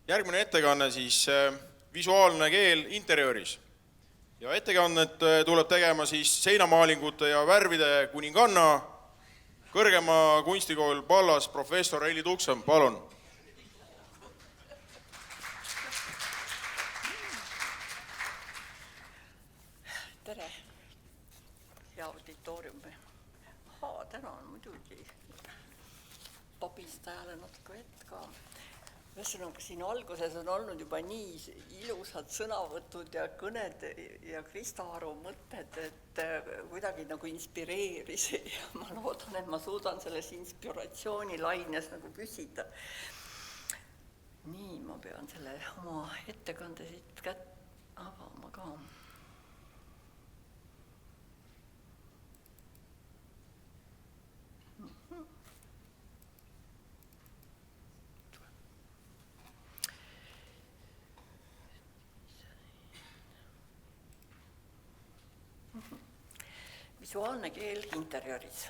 Järgmine ettekanne siis visuaalne keel interjööris. Ja ettekannet tuleb tegema siis seinamaalingute ja värvide kuninganna, kõrgema kunstikool Pallas, professor Heli Tuksam, palun. Tere, hea auditoorium. Tänan muidugi pabistajale natuke vett ka. Ühesõnaga, siin alguses on olnud juba nii ilusad sõnavõtud ja kõned ja Krista Aru mõtted, et kuidagi nagu inspireeris ja ma loodan, et ma suudan selles inspiratsioonilaines nagu püsida. Nii, ma pean selle oma ettekande siit avama ka. Visuaalne keel interjööris.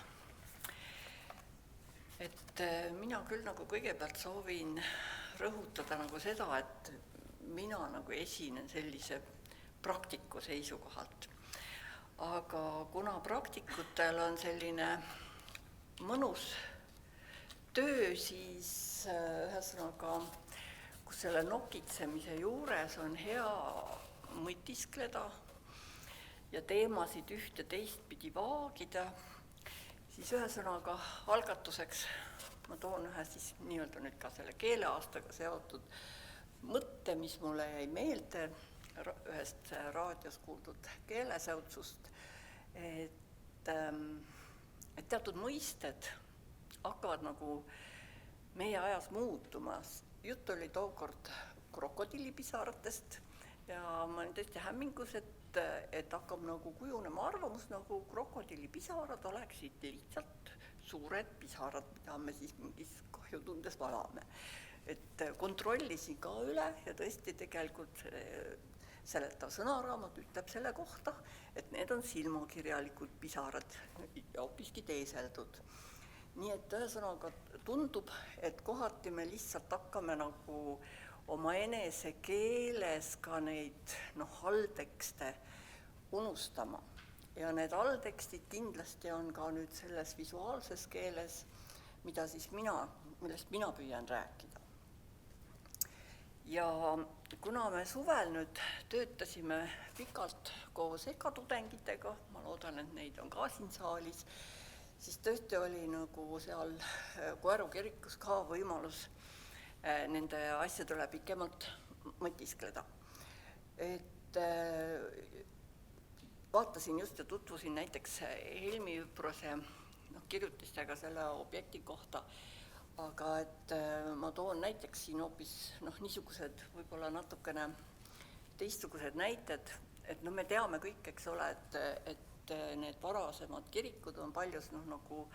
Et mina küll nagu kõigepealt soovin rõhutada nagu seda, et mina nagu esinen sellise praktiku seisukohalt. Aga kuna praktikutel on selline mõnus töö, siis ühesõnaga, kus selle nokitsemise juures on hea mõtiskleda ja teemasid üht ja teistpidi vaagida, siis ühesõnaga algatuseks ma toon ühe siis nii-öelda nüüd ka selle keeleaastaga seotud mõtte, mis mulle jäi meelde ühest raadios kuuldud keelesäutsust, et teatud mõisted hakkavad nagu meie ajas muutumas. Jutt oli tookord krokodillipisaratest ja ma olen tõesti hämmingus, et hakkab nagu kujunema arvamus, nagu krokodillipisarad oleksid lihtsalt suured pisarad, mida me siis mingis kahjutundes valame. Et kontrollisin ka üle ja tõesti tegelikult seletav sõnaraamat ütleb selle kohta, et need on silmakirjalikud pisarad ja hoopiski teeseldud. Nii et ühesõnaga tundub, et kohati me lihtsalt hakkame nagu oma enese keeles ka neid alltekste unustama. Ja need alltekstid kindlasti on ka nüüd selles visuaalses keeles, millest mina püüan rääkida. Ja kuna me suvel nüüd töötasime pikalt koos EKA-tudengitega, ma loodan, et neid on ka siin saalis, siis tõesti oli nagu seal Koeru kirikus ka võimalus nende asjade üle pikemalt mõtiskleda. Et vaatasin just ja tutvusin näiteks Helmi Üprose kirjutistega selle objekti kohta, aga et ma toon näiteks siin hoopis niisugused võib-olla natukene teistsugused näited, et me teame kõik, eks ole, et need varasemad kirikud on paljus nagu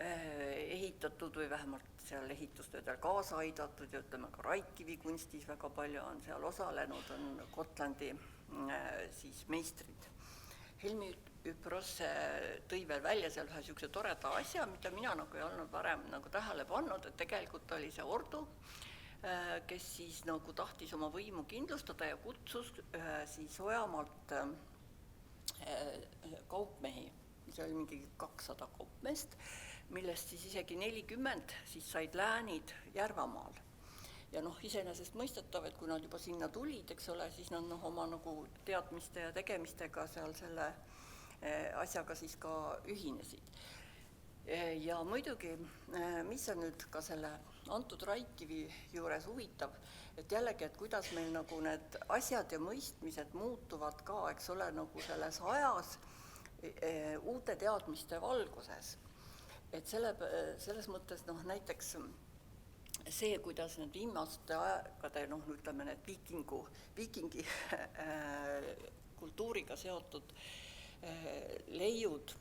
ehitatud või vähemalt seal ehitustöödel kaasa aidatud ja ütleme ka Raikivi kunstis väga palju on seal osalenud, on Gotlandi siis meistrid. Helmi Üpros tõi veel välja seal ühe niisuguse toreda asja, mida mina nagu ei olnud varem nagu tähele pannud, et tegelikult oli see ordu, kes siis nagu tahtis oma võimu kindlustada ja kutsus siis Ojamaalt kaupmehi, mis oli mingi 200 kaupmeest, millest siis isegi 40 siis said läänid Järvamaal. Ja iseenesest mõistetav, et kui nad juba sinna tulid, eks ole, siis nad oma nagu teadmiste ja tegemistega seal selle asjaga siis ka ühinesid. Ja muidugi, mis on nüüd ka selle antud Raikivi juures huvitav, et jällegi, et kuidas meil nagu need asjad ja mõistmised muutuvad ka, eks ole, nagu selles ajas uute teadmiste valguses. Et selles mõttes näiteks see, kuidas need viimaste aegade, ütleme need viikingi kultuuriga seotud leiud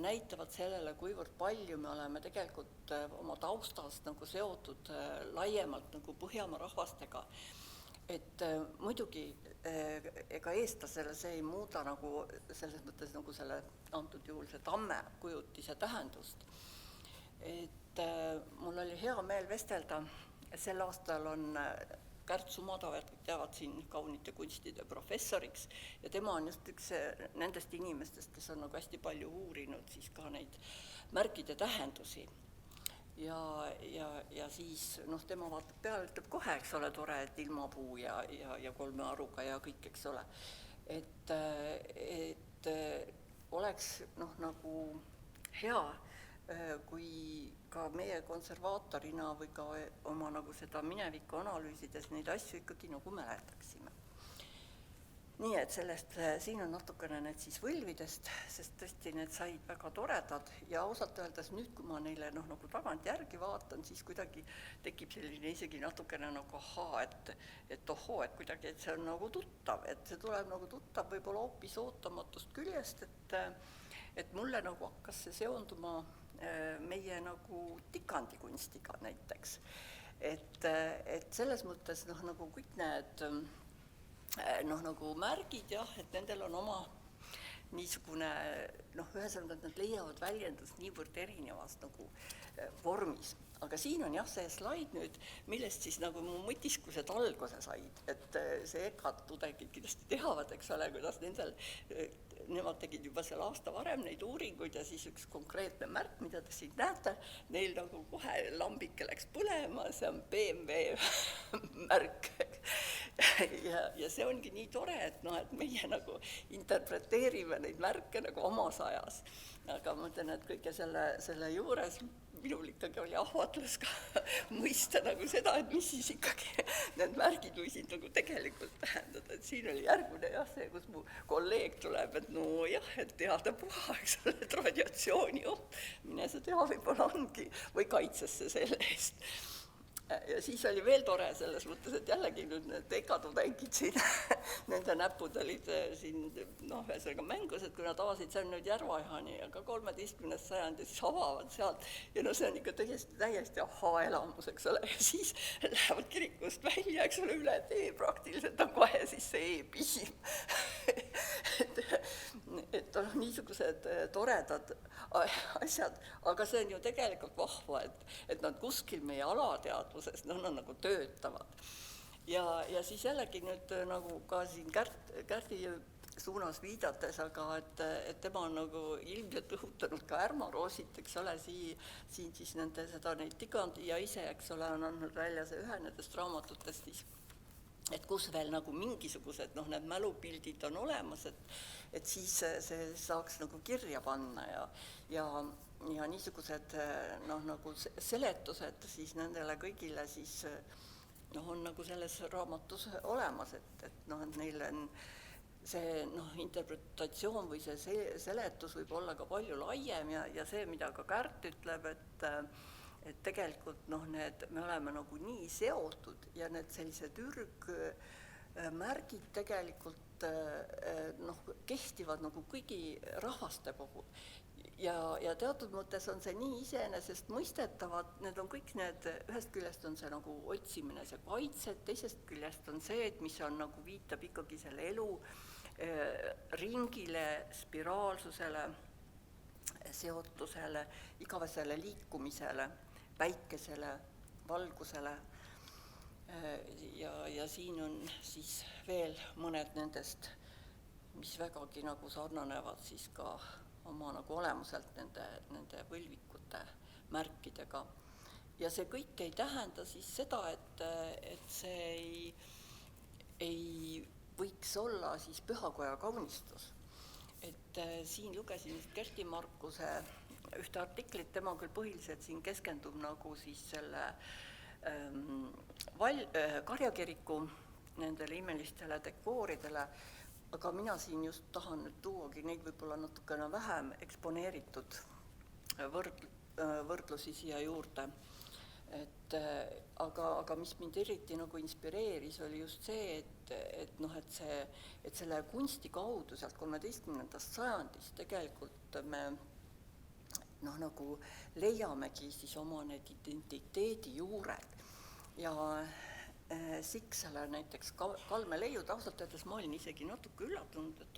näitavad sellele, kuivõrd palju me oleme tegelikult oma taustast nagu seotud laiemalt nagu Põhjamaa rahvastega. Et muidugi ega eestlasele see ei muuda nagu selles mõttes nagu selle antud juhul see tamme kujutise tähendust. Et mul oli hea meel vestelda sel aastal on Kärt Sumadavet teavad siin kaunite kunstide professoriks ja tema on just üks nendest inimestest, kes on nagu hästi palju uurinud siis ka neid märkide tähendusi. Ja siis tema vaatab peale, ütleb kohe, eks ole, tore, et ilmapuu ja kolme aruga ja kõik, eks ole. Et oleks nagu hea, kui ka meie konservaatorina või ka oma nagu seda minevikku analüüsides neid asju ikkagi nagu mäletaksime. Nii et sellest, siin on natukene need siis võlvidest, sest tõesti need said väga toredad ja ausalt öeldes nüüd, kui ma neile nagu tagant järgi vaatan, siis kuidagi tekib selline isegi natukene nagu et ohoo, et kuidagi, et see on nagu tuttav, et see tuleb nagu tuttav võib-olla hoopis ootamatust küljest, et mulle nagu hakkas see seonduma meie nagu tikandikunstiga näiteks. Et selles mõttes nagu kõik need nagu märgid jah, et nendel on oma niisugune ühesõnaga, et nad leiavad väljendust niivõrd erinevas nagu vormis. Aga siin on jah see slaid nüüd, millest siis nagu mu mõtiskused alguse said, et see EKA tudengid kindlasti teavad, eks ole, kuidas nemad tegid juba selle aasta varem neid uuringuid ja siis üks konkreetne märk, mida te siin näete, neil nagu kohe lambike läks põlema, see on BMW märk. Ja see ongi nii tore, et meie nagu interpreteerime neid märke nagu omas ajas. Aga ma mõtlen, et kõige selle juures minul ikkagi oli ahvatlus ka mõista nagu seda, et mis siis ikkagi need märgid võisid nagu tegelikult tähendada. Et siin oli järgmine jah see, kus mu kolleeg tuleb, et et teada puha, eks ole, et radiatsiooni oht, mine see teha võib-olla ongi või kaitsesse selle eest. Ja siis oli veel tore selles mõttes, et jällegi nüüd need EKA-tudengid siin, nende näpud olid siin ühesõnaga mängus, et kui nad avasid, see on nüüd Järvaihani, aga 13. sajandi siis avavad sealt ja see on ikka täiesti elamus, eks ole, ja siis lähevad kirikust välja, eks ole, üle tee praktiliselt on kohe siis see e-piim. Et niisugused toredad asjad, aga see on ju tegelikult vahva, et nad kuskil meie alateadvuses nad nagu töötavad. Ja siis jällegi nüüd nagu ka siin Kärti suunas viidates, aga et tema on nagu ilmselt õhutanud ka Ärmaroosit, eks ole, siin siis neid Tigandi ja ise, eks ole, on andnud välja see ühe nendest raamatutest siis, et kus veel nagu mingisugused need mälupildid on olemas, et siis see saaks nagu kirja panna ja niisugused nagu seletused siis nendele kõigile siis on nagu selles raamatus olemas, et neil on see interpretatsioon või see seletus võib olla ka palju laiem ja see, mida ka Kärt ütleb, et tegelikult me oleme nagu nii seotud ja need sellised ürgmärgid tegelikult kehtivad nagu kõigi rahvaste puhul. Ja teatud mõttes on see nii iseenesest mõistetavad, need on kõik ühest küljest on see nagu otsimine, see kaitset, teisest küljest on see, et mis on nagu viitab ikkagi selle elu ringile, spiraalsusele, seotusele, igavesele liikumisele, päikesele, valgusele ja siin on siis veel mõned nendest, mis vägagi nagu sarnanevad siis ka oma nagu olemuselt nende võlvikute märkidega. Ja see kõik ei tähenda siis seda, et see ei võiks olla siis pühakoja kaunistus. Et siin lugesin Kersti Markuse ühte artiklit, tema küll põhiliselt siin keskendub nagu siis selle Karjakiriku nendele imelistele dekooridele, aga mina siin just tahan nüüd tuuagi neid võib-olla natukene vähem eksponeeritud võrdlusi siia juurde. Aga mis mind eriti nagu inspireeris, oli just see, et selle kunsti kaudu sealt 13. sajandist tegelikult me nagu leiamegi siis oma need identiteedi juured ja Siksele näiteks kalmeleiud, ausalt öeldes ma olin isegi natuke üllatunud, et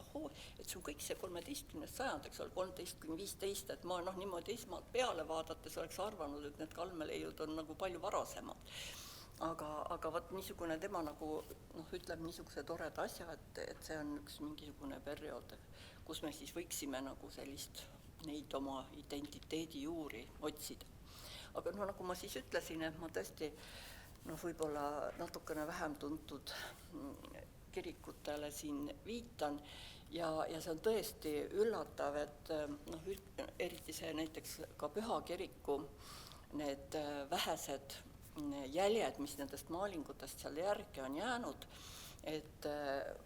see on kõik see 13. sajand, eks ole, 13–15, et ma niimoodi esmalt peale vaadates oleks arvanud, et need kalmeleiud on nagu palju varasemad. aga vot niisugune tema nagu ütleb niisuguse toreda asja, et see on üks mingisugune periood, kus me siis võiksime nagu sellist neid oma identiteedi juuri otsida. Aga nagu ma siis ütlesin, et ma tõesti võib-olla natukene vähem tuntud kirikutele siin viitan ja see on tõesti üllatav, et eriti see näiteks ka Püha kiriku need vähesed jäljed, mis nendest maalingutest seal järgi on jäänud, et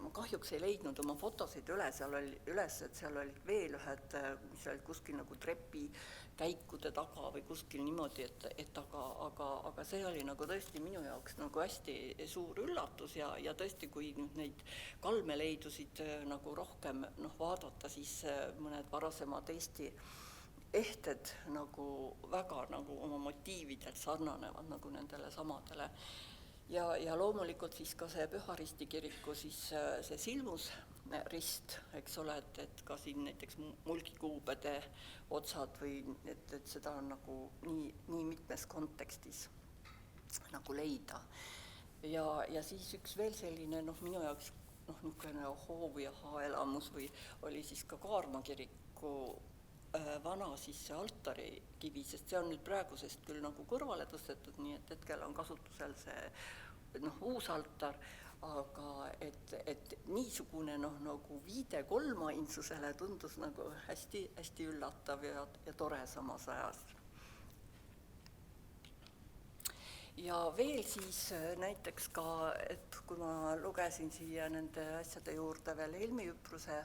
ma kahjuks ei leidnud oma fotosid üles, et seal olid veel ühed, mis olid kuskil nagu trepikäikude taga või kuskil niimoodi, et aga see oli nagu tõesti minu jaoks nagu hästi suur üllatus ja tõesti, kui nüüd neid kalmeleidusid nagu rohkem vaadata, siis mõned varasemad Eesti ehted nagu väga nagu oma motiividelt sarnanevad nagu nendele samadele. Ja loomulikult siis ka see Püha Risti kiriku siis see silmusrist, eks ole, et ka siin näiteks mulgikuubede otsad või et seda on nagu nii mitmes kontekstis nagu leida. Ja siis üks veel selline minu jaoks niisugune ohoo või aha-elamus või oli siis ka Kaarma kiriku vana siis see altarikivi, sest see on nüüd praegusest küll nagu kõrvale tõstetud, nii et hetkel on kasutusel see uus altar, aga et niisugune nagu viide kolmainsusele tundus nagu hästi üllatav ja tore samas ajas. Ja veel siis näiteks ka, et kui ma lugesin siia nende asjade juurde veel Helmi Üpruse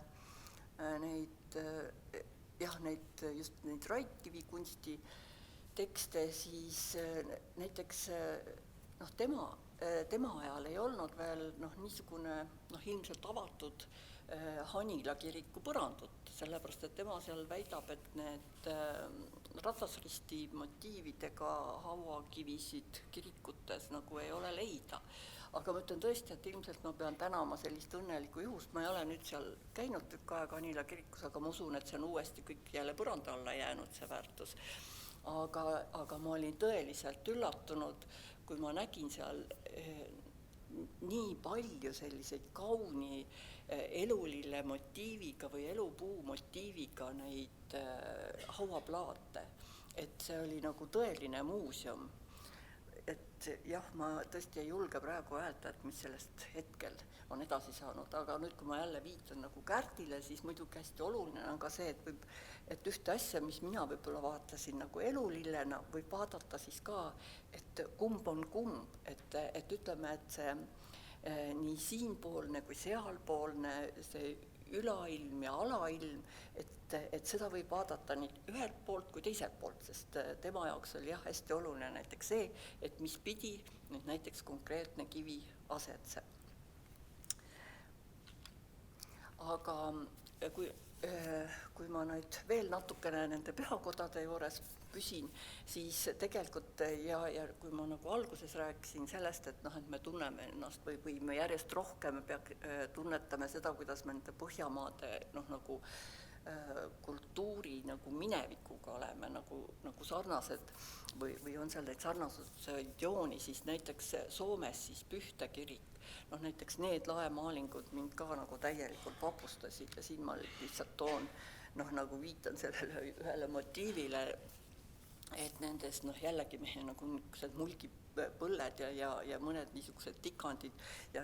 neid Raidkivi kunsti tekste, siis näiteks tema ajal ei olnud veel niisugune ilmselt avatud Hanila kiriku põrandut, sellepärast et tema seal väidab, et need ratasristi motiividega hauakivisid kirikutes nagu ei ole leida. Aga ma ütlen tõesti, et ilmselt ma pean tänama sellist õnnelikku juhust, ma ei ole nüüd seal käinud tükk aega Hanila kirikus, aga ma usun, et see on uuesti kõik jälle põranda alla jäänud, see väärtus. Aga ma olin tõeliselt üllatunud, kui ma nägin seal nii palju selliseid kauni elulille motiiviga või elupuu motiiviga neid hauaplaate, et see oli nagu tõeline muuseum. Et jah, ma tõesti ei julge praegu öelda, et mis sellest hetkel on edasi saanud, aga nüüd, kui ma jälle viitan nagu Kärtile, siis muidugi hästi oluline on ka see, et ühte asja, mis mina võib-olla vaatasin nagu elulillena, võib vaadata siis ka, et kumb on kumb, et ütleme, et see nii siinpoolne kui sealpoolne, see ülailm ja alailm, et seda võib vaadata nii ühelt poolt kui teiselt poolt, sest tema jaoks oli jah hästi oluline näiteks see, et mis pidi nüüd näiteks konkreetne kivi asetseb. Aga kui ma nüüd veel natukene nende pühakodade juures püsin, siis tegelikult ja kui ma nagu alguses rääkisin sellest, et me tunneme ennast või me järjest rohkem tunnetame seda, kuidas me nende Põhjamaade nagu kultuuri nagu minevikuga oleme nagu sarnased või on seal neid sarnasuseid jooni, siis näiteks Soomes siis Pühte kirik, näiteks need laemaalingud mind ka nagu täielikult vapustasid ja siin ma lihtsalt toon, nagu viitan sellele ühele motiivile, et nendes jällegi meie nagu niisugused mulgipõlled ja mõned niisugused tikandid ja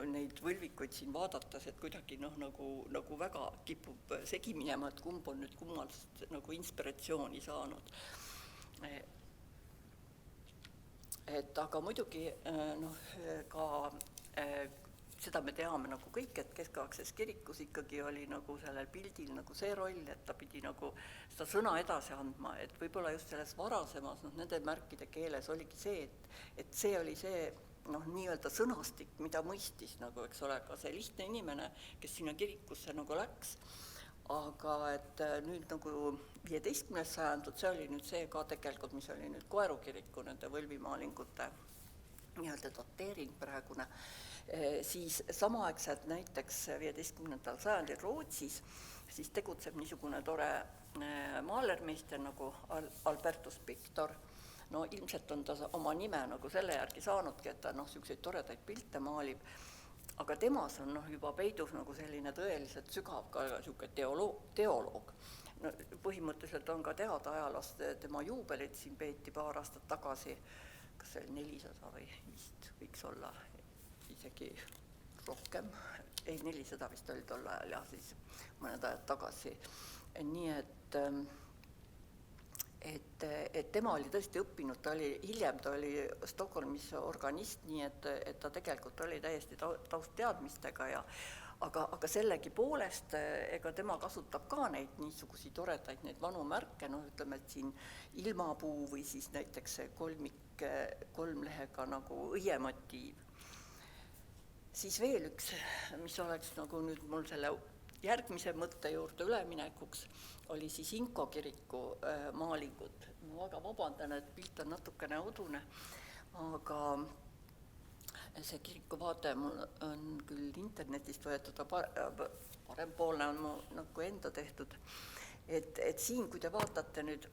neid võlvikuid siin vaadates, et kuidagi nagu väga kipub segi minema, et kumb on nüüd kummalt nagu inspiratsiooni saanud. Et aga muidugi ka seda me teame nagu kõik, et keskaegses kirikus ikkagi oli nagu sellel pildil nagu see roll, et ta pidi nagu seda sõna edasi andma, et võib-olla just selles varasemas nende märkide keeles oligi see, et see oli see nii-öelda sõnastik, mida mõistis nagu, eks ole, ka see lihtne inimene, kes sinna kirikusse nagu läks, aga et nüüd nagu 15. sajandud, see oli nüüd see ka tegelikult, mis oli nüüd Koeru kiriku nende võlvimaalingute nii-öelda doteering praegune, siis samaaegselt näiteks 15. sajandil Rootsis siis tegutseb niisugune tore maalermeister nagu Albertus Pictor, no ilmselt on ta oma nime nagu selle järgi saanudki, et ta niisuguseid toredaid pilte maalib, aga temas on juba peidus nagu selline tõeliselt sügav ka niisugune teoloog. No, põhimõtteliselt on ka teada ajalast tema juubelit siin peeti paar aastat tagasi, kas see oli 400 või vist võiks olla isegi rohkem, ei 400 vist oli tol ajal ja siis mõned ajad tagasi. Nii et tema oli tõesti õppinud, hiljem ta oli Stockholmis organist, nii et ta tegelikult oli täiesti taustteadmistega aga sellegi poolest, ega tema kasutab ka neid niisugusi toredaid, neid vanu märke, ütleme, et siin ilmapuu või siis näiteks see kolm lehega nagu õiemotiiv. Siis veel üks, mis oleks nagu nüüd mul selle järgmise mõtte juurde üleminekuks, oli siis Inko kiriku maalingud. Ma väga vabandan, et pilt on natukene udune, aga see kiriku vaade mul on küll internetist võetud, parempoolne on mu nagu enda tehtud. Et siin, kui te vaatate nüüd,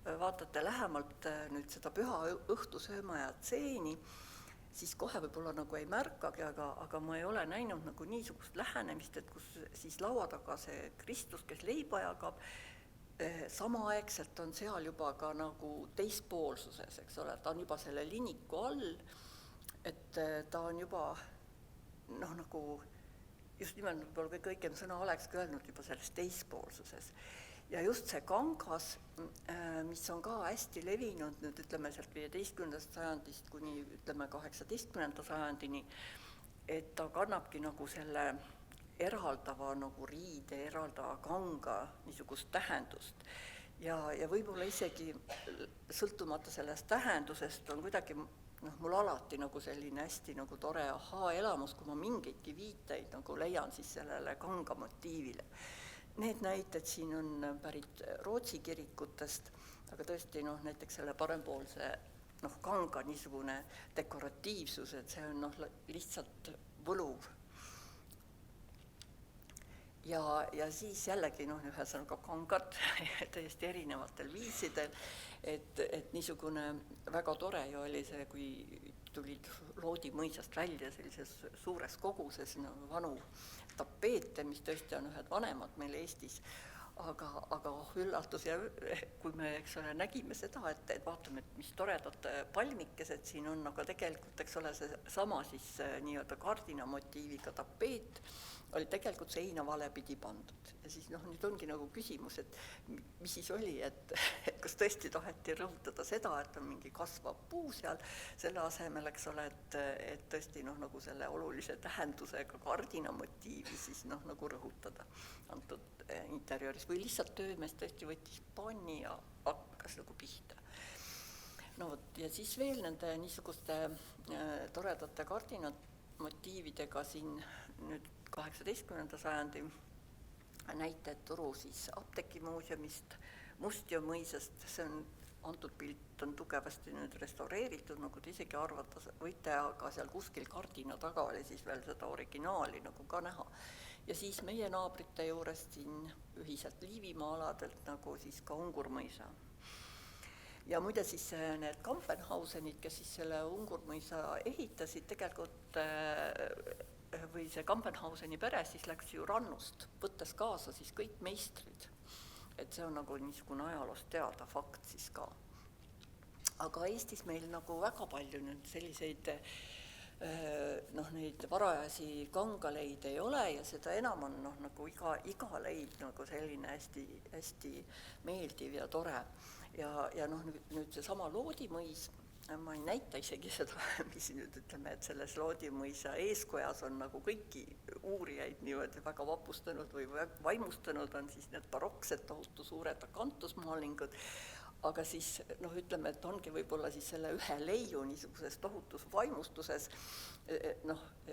vaatate lähemalt nüüd seda püha õhtusöömaja tseeni, siis kohe võib-olla nagu ei märkagi, aga ma ei ole näinud nagu niisugust lähenemist, et kus siis laua taga see Kristus, kes leiba jagab, samaaegselt on seal juba ka nagu teispoolsuses, eks ole, ta on juba selle liniku all, et ta on juba nagu just nimelt võib-olla kõige õigem sõna olekski öelnud juba selles teispoolsuses. Ja just see kangas, mis on ka hästi levinud nüüd ütleme sealt 15. sajandist kuni ütleme 18. sajandini, et ta kannabki nagu selle eraldava nagu riide, eraldava kanga niisugust tähendust. Ja võib-olla isegi sõltumata sellest tähendusest on kuidagi mul alati nagu selline hästi nagu tore elamus, kui ma mingeidki viiteid nagu leian siis sellele kanga motiivile. Need näited siin on pärit Rootsi kirikutest, aga tõesti näiteks selle parempoolse kanga niisugune dekoratiivsus, et see on lihtsalt võluv. Ja siis jällegi ühesõnaga kangad täiesti erinevatel viisidel, et niisugune väga tore ju oli see, kui tulid Loodi mõisast välja sellises suures koguses vanu tapeete, mis tõesti on ühed vanemad meil Eestis, aga üllatus ja kui me nägime seda, et vaatame, et mis toredad palmikesed siin on, aga tegelikult see sama siis nii-öelda kardina motiiviga tapeet oli tegelikult seinavale pidi pandud. Ja siis nüüd ongi nagu küsimus, et mis siis oli, et kas tõesti taheti rõhutada seda, et on mingi kasvav puu seal, selle asemel, eks ole, et tõesti nagu selle olulise tähendusega kardina motiivi siis nagu rõhutada antud interjööris või lihtsalt töömees tõesti võttis panni ja hakkas nagu pihta. Ja siis veel nende niisuguste toredate kardina motiividega siin nüüd 18. sajandi näited Turu siis apteekimuuseumist, Mustjõe mõisast, see on antud pilt on tugevasti nüüd restaureeritud, nagu te isegi arvata võite, aga seal kuskil kardina taga oli siis veel seda originaali nagu ka näha. Ja siis meie naabrite juurest siin ühiselt Liivimaa aladelt nagu siis ka Ungurmõisa. Ja muide siis need Kampenhausenid, kes siis selle Ungurmõisa ehitasid, tegelikult või see Kampenhauseni pere siis läks ju rannust, võttes kaasa siis kõik meistrid. Et see on nagu niisugune ajaloost teada fakt siis ka. Aga Eestis meil nagu väga palju nüüd selliseid neid varajasi kangaleid ei ole ja seda enam on nagu iga leid nagu selline hästi, hästi meeldiv ja tore. Ja nüüd see sama Loodimõis, ma ei näita isegi seda, mis nüüd ütleme, et selles Loodimõisa eeskojas on nagu kõiki uurijaid niimoodi väga vapustanud või vaimustanud on siis need baroksed tohutu suured akantusmaalingud, aga siis ütleme, et ongi võib-olla siis selle ühe leiu niisuguses tohutus vaimustuses,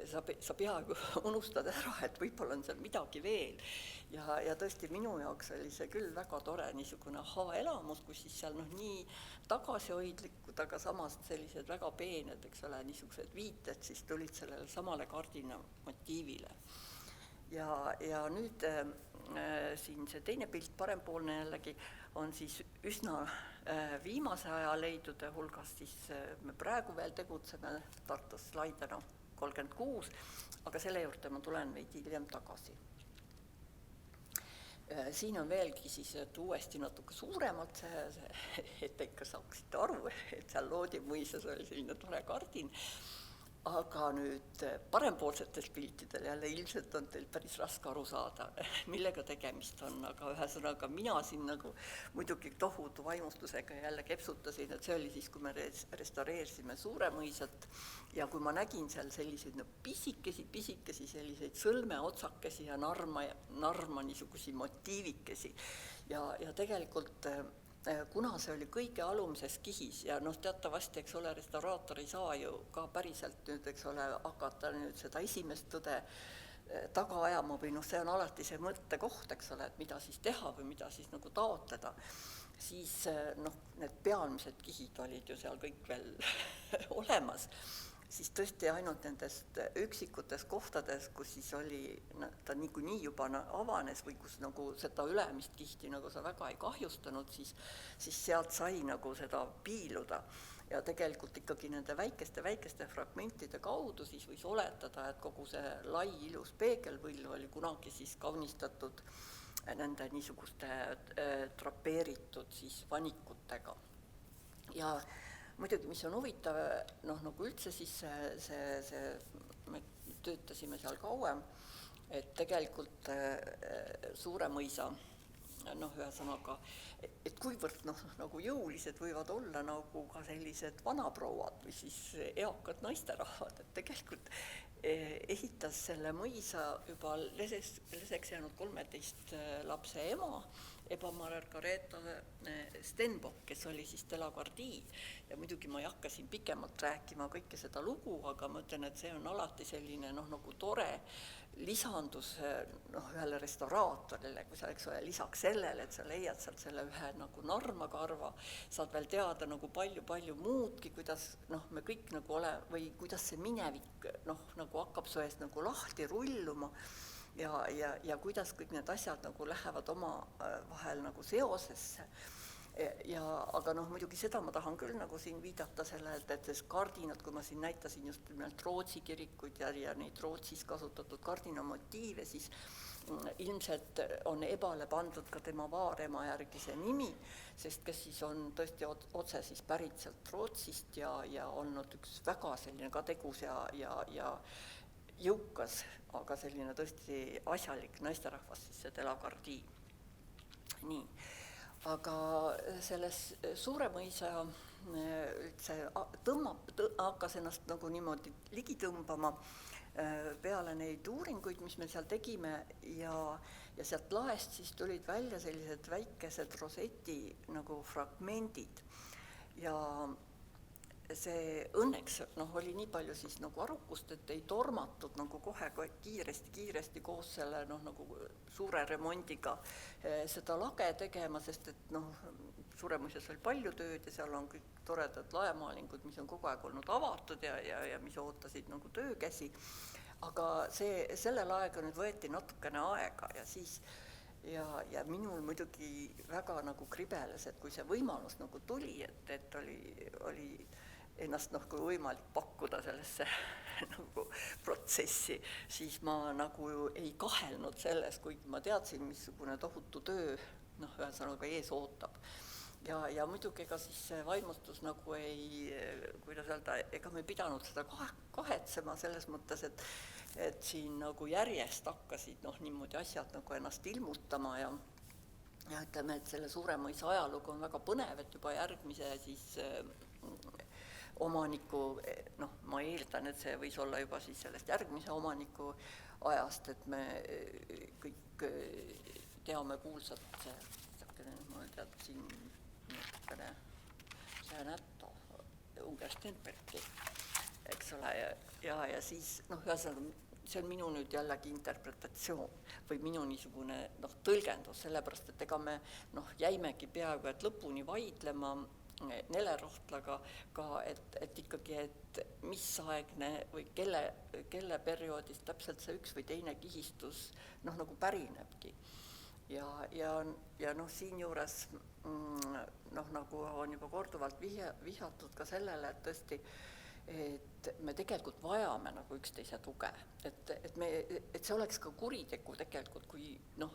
sa peaaegu unustad ära, et võib-olla on seal midagi veel. Ja tõesti minu jaoks oli see küll väga tore niisugune elamus, kus siis seal nii tagasihoidlikud, aga samas sellised väga peened, eks ole, niisugused viited siis tulid sellele samale kardina motiivile. Ja nüüd siin see teine pilt, parempoolne jällegi, on siis üsna viimase aja leidude hulgas, siis me praegu veel tegutseme Tartus Laidena 36, aga selle juurde ma tulen veidi hiljem tagasi. Siin on veelgi siis, et uuesti natuke suuremalt et ikka saaksite aru, et seal Loodi mõisas oli selline tore kardin. Aga nüüd parempoolsetel piltidel jälle ilmselt on teil päris raske aru saada, millega tegemist on, aga ühesõnaga mina siin nagu muidugi tohutu vaimustusega jälle kepsutasin, et see oli siis, kui me restaureerisime Suure mõisat ja kui ma nägin seal selliseid pisikesi selliseid sõlmeotsakesi ja narma niisugusi motiivikesi ja tegelikult kuna see oli kõige alumises kihis ja teatavasti, eks ole, restauraator ei saa ju ka päriselt nüüd, eks ole, hakata nüüd seda esimest tõde taga ajama või see on alati see mõttekoht, eks ole, et mida siis teha või mida siis nagu taotleda, siis need pealmised kihid olid ju seal kõik veel olemas, siis tõesti ainult nendest üksikutes kohtades, kus siis oli, ta niikuinii juba avanes või kus nagu seda ülemist kihti nagu sa väga ei kahjustanud, siis sealt sai nagu seda piiluda. Ja tegelikult ikkagi nende väikeste fragmentide kaudu siis võis oletada, et kogu see lai ilus peegelvõlv oli kunagi siis kaunistatud nende niisuguste drapeeritud siis vanikutega. Ja muidugi, mis on huvitav, nagu üldse siis me töötasime seal kauem, et tegelikult Suure mõisa, ühesõnaga, et kuivõrd nagu jõulised võivad olla nagu ka sellised vanaprouad või siis eakad naisterahvad, et tegelikult ehitas selle mõisa juba leseks jäänud 13 lapse ema, Margareta Stenbock, kes oli siis Delagardie ja muidugi ma ei hakka siin pikemalt rääkima kõike seda lugu, aga ma ütlen, et see on alati selline nagu tore lisandus ühele restauraatorile, kui sa, eks ole, lisaks sellele, et sa leiad sealt selle ühe nagu narmakarva, saad veel teada nagu palju muudki, kuidas me kõik nagu või kuidas see minevik nagu hakkab su eest nagu lahti rulluma ja kuidas kõik need asjad nagu lähevad oma vahel nagu seosesse. Aga muidugi seda ma tahan küll nagu siin viidata sellele, et see kardinad, kui ma siin näitasin just nimelt Rootsi kirikuid ja neid Rootsis kasutatud kardinamotiive, siis ilmselt on Ebale pandud ka tema vaarema järgi see nimi, sest kes siis on tõesti otse siis pärit sealt Rootsist ja olnud üks väga selline ka tegus ja jõukas, aga selline tõesti asjalik naisterahvas, siis see Delagardie. Nii, aga selles Suure mõisa üldse hakkas ennast nagu niimoodi ligi tõmbama peale neid uuringuid, mis me seal tegime ja sealt laest siis tulid välja sellised väikesed roseti nagu fragmendid ja see õnneks oli nii palju siis nagu arukust, et ei tormatud nagu kohe kiiresti koos selle nagu suure remondiga seda lage tegema, sest et Suure mõisas oli palju tööd ja seal on kõik toredad laemaalingud, mis on kogu aeg olnud avatud ja mis ootasid nagu töökäsi, aga sellel aega nüüd võeti natukene aega ja siis ja minul muidugi väga nagu kribeles, et kui see võimalus nagu tuli, et oli ennast kui võimalik pakkuda sellesse nagu protsessi, siis ma nagu ei kahelnud selles, kuigi ma teadsin, missugune tohutu töö ühesõnaga ees ootab. Ja muidugi ega siis see vaimustus nagu ei, kuidas öelda, ega me pidanud seda kahetsema selles mõttes, et siin nagu järjest hakkasid niimoodi asjad nagu ennast ilmutama ja ütleme, et selle Suure mõisa ajalugu on väga põnev, et juba järgmise siis omaniku, ma eeldan, et see võis olla juba siis sellest järgmise omaniku ajast, et me kõik teame kuulsat ma tead siin see näto Unger Stenbergi, eks ole, ja siis ühesõnaga see on minu nüüd jällegi interpretatsioon või minu niisugune tõlgendus, sellepärast, et ega me jäimegi peaaegu et lõpuni vaidlema Nele Rohtlaga ka, et ikkagi, et mis aegne või kelle perioodist täpselt see üks või teine kihistus nagu pärinebki. ja noh, siinjuures nagu on juba korduvalt vihjatud ka sellele, et tõesti, et me tegelikult vajame nagu üksteise tuge, et see oleks ka kuritegu tegelikult, kui noh,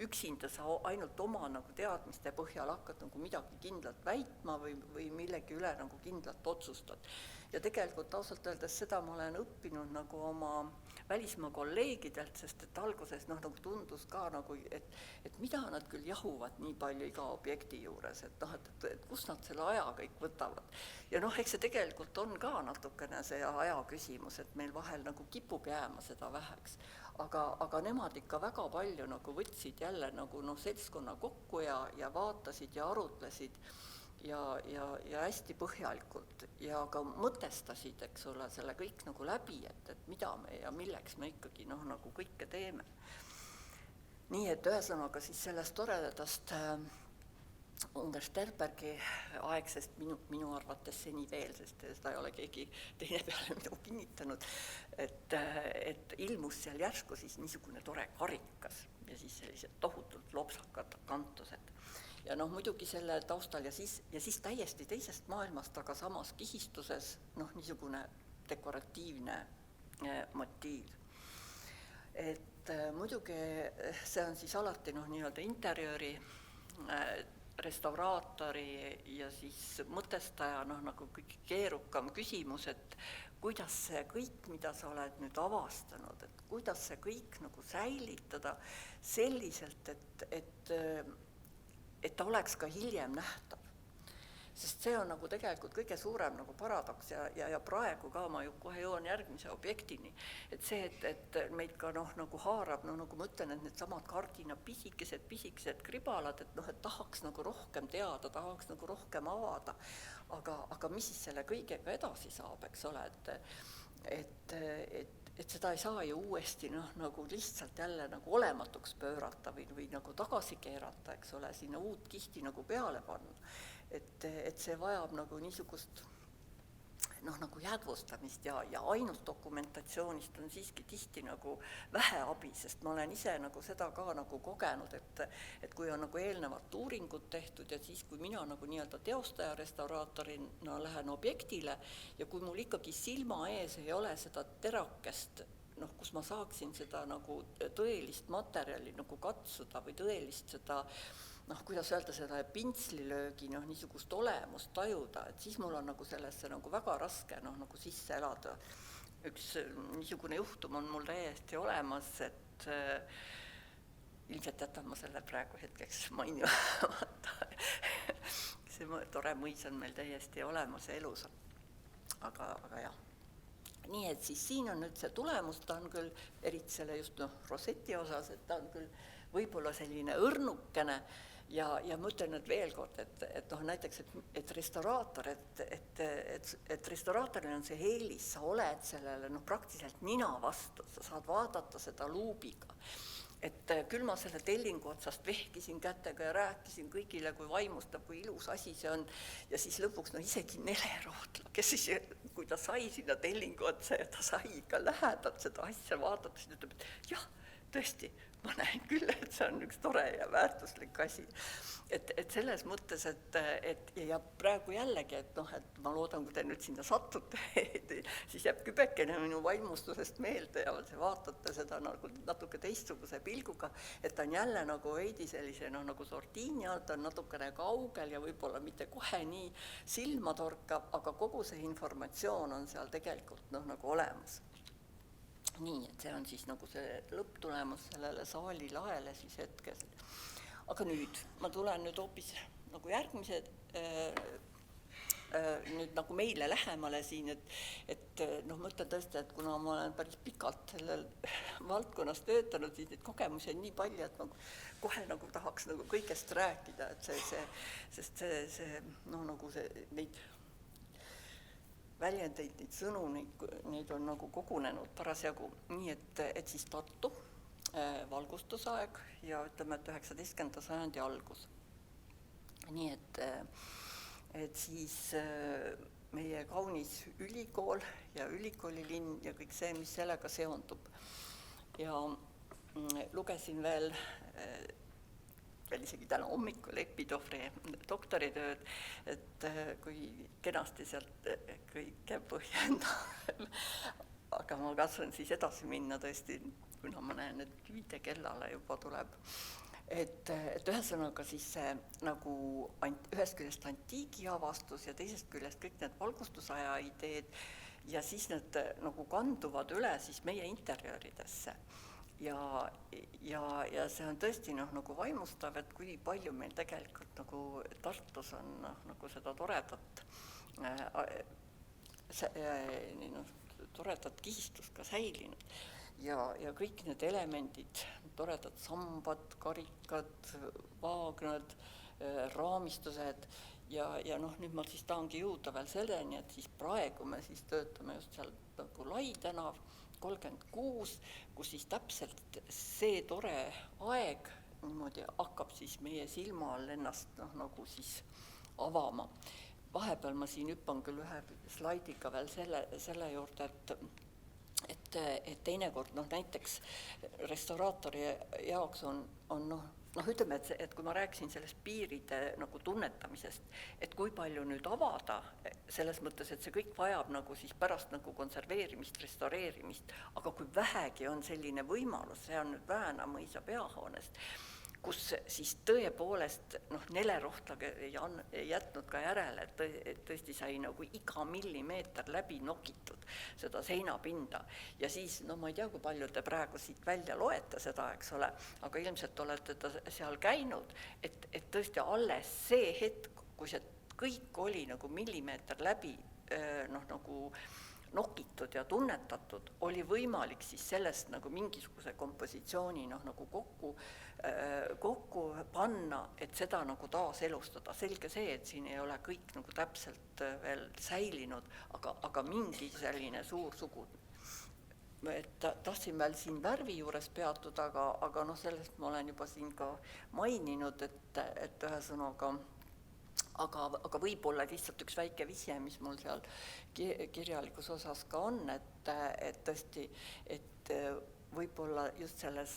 üksinda sa ainult oma nagu teadmiste põhjal hakkad nagu midagi kindlalt väitma või millegi üle nagu kindlalt otsustad. Ja tegelikult ausalt öeldes seda ma olen õppinud nagu oma välismaa kolleegidelt, sest et alguses nagu tundus ka nagu, et mida nad küll jahuvad nii palju iga objekti juures, et kust nad selle aja kõik võtavad. Ja noh, eks see tegelikult on ka natukene see aja küsimus, et meil vahel nagu kipub jääma seda väheks. Aga nemad ikka väga palju nagu võtsid jälle nagu seltskonna kokku ja vaatasid ja arutlesid ja hästi põhjalikult ja ka mõtestasid, eks ole, selle kõik nagu läbi, et mida me ja milleks me ikkagi nagu kõike teeme. Nii et ühesõnaga siis sellest toredast Unger Sterbergi aegsest minu arvates seni veel, sest seda ei ole keegi teine peale minu kinnitanud, et ilmus seal järsku siis niisugune tore karikas ja siis sellised tohutult lopsakad kantused. Ja noh, muidugi selle taustal ja siis täiesti teisest maailmast, aga samas kihistuses niisugune dekoratiivne motiiv. Et muidugi see on siis alati nii-öelda interjööri restauraatori ja siis mõtestaja nagu kõik keerukam küsimus, et kuidas see kõik, mida sa oled nüüd avastanud, et kuidas see kõik nagu säilitada selliselt, et ta oleks ka hiljem nähtav. Sest see on nagu tegelikult kõige suurem nagu paradoks ja praegu ka ma kohe jõuan järgmise objektini, et see, et meid ka nagu haarab, nagu ma ütlen, et need samad kardina pisikesed kribalad, et tahaks nagu rohkem teada, tahaks nagu rohkem avada, aga mis siis selle kõigega edasi saab, eks ole, et seda ei saa ju uuesti nagu lihtsalt jälle nagu olematuks pöörata või nagu tagasi keerata, eks ole, sinna uut kihti nagu peale panna. Et see vajab nagu niisugust nagu jäädvustamist ja ainult dokumentatsioonist on siiski tihti nagu vähe abi, sest ma olen ise nagu seda ka nagu kogenud, et kui on nagu eelnevat uuringut tehtud ja siis, kui mina nagu nii-öelda teostaja restauraatorina lähen objektile ja kui mul ikkagi silma ees ei ole seda terakest, kus ma saaksin seda nagu tõelist materjali nagu katsuda või tõelist seda kuidas öelda, seda pintslilöögi niisugust olemust tajuda, et siis mul on nagu sellesse nagu väga raske nagu sisse elada. Üks niisugune juhtum on mul täiesti olemas, et ilmselt jätan ma selle praegu hetkeks mainimata. See tore mõis on meil täiesti olemas ja elus. Aga jah. Nii et siis siin on nüüd see tulemus, ta on küll, eriti selle just roseti osas, et ta on küll võib-olla selline õrnukene ja ma ütlen nüüd veel kord, et näiteks, et restauraator, et restauraatoril on see eelis, sa oled sellele praktiliselt nina vastu, sa saad vaadata seda luubiga. Et küll ma selle tellingu otsast vehkisin kätega ja rääkisin kõigile, kui vaimustab, kui ilus asi see on. Ja siis lõpuks isegi Nele Rootla, kes siis, kui ta sai sinna tellingu otsa ja ta sai ka lähedalt seda asja vaadata, siis ütleb, et jah, tõesti, ma näen küll, et see on üks tore ja väärtuslik asi. Et selles mõttes, et ja praegu jällegi, et ma loodan, kui te nüüd sinna satute, siis jääb kübekene minu vaimustusest meelde ja vaatate seda nagu natuke teistsuguse pilguga, et ta on jälle nagu veidi sellise nagu sortiini alt, ta on natukene kaugel ja võib-olla mitte kohe nii silma torkab, aga kogu see informatsioon on seal tegelikult nagu olemas. Nii, et see on siis nagu see lõpptulemus sellele saali laele siis hetkes. Aga nüüd, ma tulen nüüd hoopis nagu järgmise, nüüd nagu meile lähemale siin, et ma ütlen tõesti, et kuna ma olen päris pikalt sellel valdkonnas töötanud, siis neid kogemusi on nii palju, et ma kohe nagu tahaks nagu kõigest rääkida, et sest see nagu see neid väljendeid, neid sõnu, neid on nagu kogunenud parasjagu. Nii, et siis Tartu valgustusaeg ja ütleme, et 19. sajandi algus. Nii, et siis meie kaunis ülikool ja ülikoolilinn ja kõik see, mis sellega seondub. Ja lugesin veel veel isegi täna hommikul Epidofri doktoritööd, et kui kenasti sealt kõike põhjendab. Aga ma katsun siis edasi minna tõesti, kuna ma näen, et 5 kellale juba tuleb. Et ühesõnaga siis see nagu ühest küljest antiigi avastus ja teisest küljest kõik need valgustusaja ideed ja siis need nagu kanduvad üle siis meie interjööridesse. Ja see on tõesti nagu vaimustav, et kui palju meil tegelikult nagu Tartus on nagu seda toredat toredat kihistust ka säilinud ja kõik need elemendid, toredad sambad, karikad, vaagnad, raamistused ja nüüd ma siis tahangi jõuda veel selleni, et siis praegu me siis töötame just seal nagu Lai tänav 36, kus siis täpselt see tore aeg niimoodi hakkab siis meie silma all ennast nagu siis avama. Vahepeal ma siin hüppan küll ühe slaidiga veel selle juurde, et teinekord näiteks restauraatori jaoks on ütleme, et kui ma rääkisin sellest piiride nagu tunnetamisest, et kui palju nüüd avada, selles mõttes, et see kõik vajab nagu siis pärast nagu konserveerimist, restaureerimist, aga kui vähegi on selline võimalus, see on nüüd Vääna mõisa peahoonest, kus siis tõepoolest Nelerohtla ei jätnud ka järele, et tõesti sai nagu iga millimeeter läbi nokitud seda seinapinda. Ja siis, ma ei tea, kui palju te praegu siit välja loete seda, eks ole, aga ilmselt olete seal käinud, et tõesti alles see hetk, kui see kõik oli nagu millimeeter läbi nagu nokitud ja tunnetatud, oli võimalik siis sellest nagu mingisuguse kompositsiooni nagu kokku panna, et seda nagu taas elustada. Selge see, et siin ei ole kõik nagu täpselt veel säilinud, aga mingi selline suur sugu. Tahtsin veel siin värvi juures peatuda, aga sellest ma olen juba siin ka maininud, et ühesõnaga aga võib-olla lihtsalt üks väike vihje, mis mul seal kirjalikus osas ka on, et tõesti, et võib-olla just selles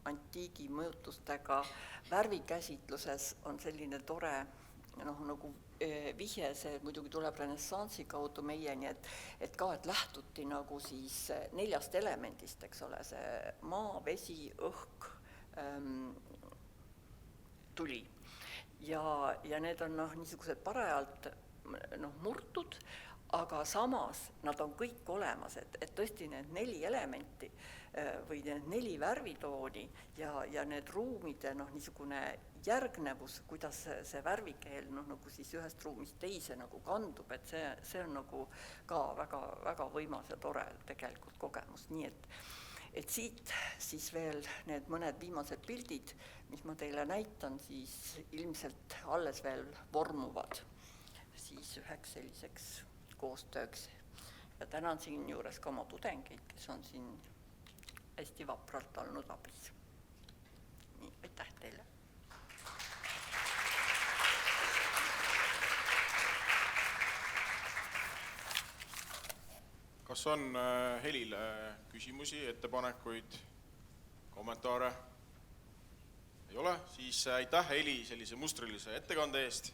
antiigi mõjutustega värvikäsitluses on selline tore nagu vihje, see muidugi tuleb renessansi kaudu meieni, et lähtuti nagu siis 4 elemendist, eks ole, see maa, vesi, õhk, tuli. Ja need on niisugused parajalt murtud, aga samas nad on kõik olemas, et tõesti need 4 elementi või need 4 värvitooni ja need ruumide niisugune järgnevus, kuidas see värvikeel nagu siis ühest ruumist teise nagu kandub, et see on nagu ka väga, väga võimas ja tore tegelikult kogemus, nii et siit siis veel need mõned viimased pildid, mis ma teile näitan, siis ilmselt alles veel vormuvad siis üheks selliseks koostööks. Ja tänan siin juures ka oma tudengeid, kes on siin hästi vapralt olnud abis. Nii, aitäh teile! Kas on Helile küsimusi, ettepanekuid, kommentaare? Ei ole? Siis aitäh Heli sellise mustrilise ettekande eest.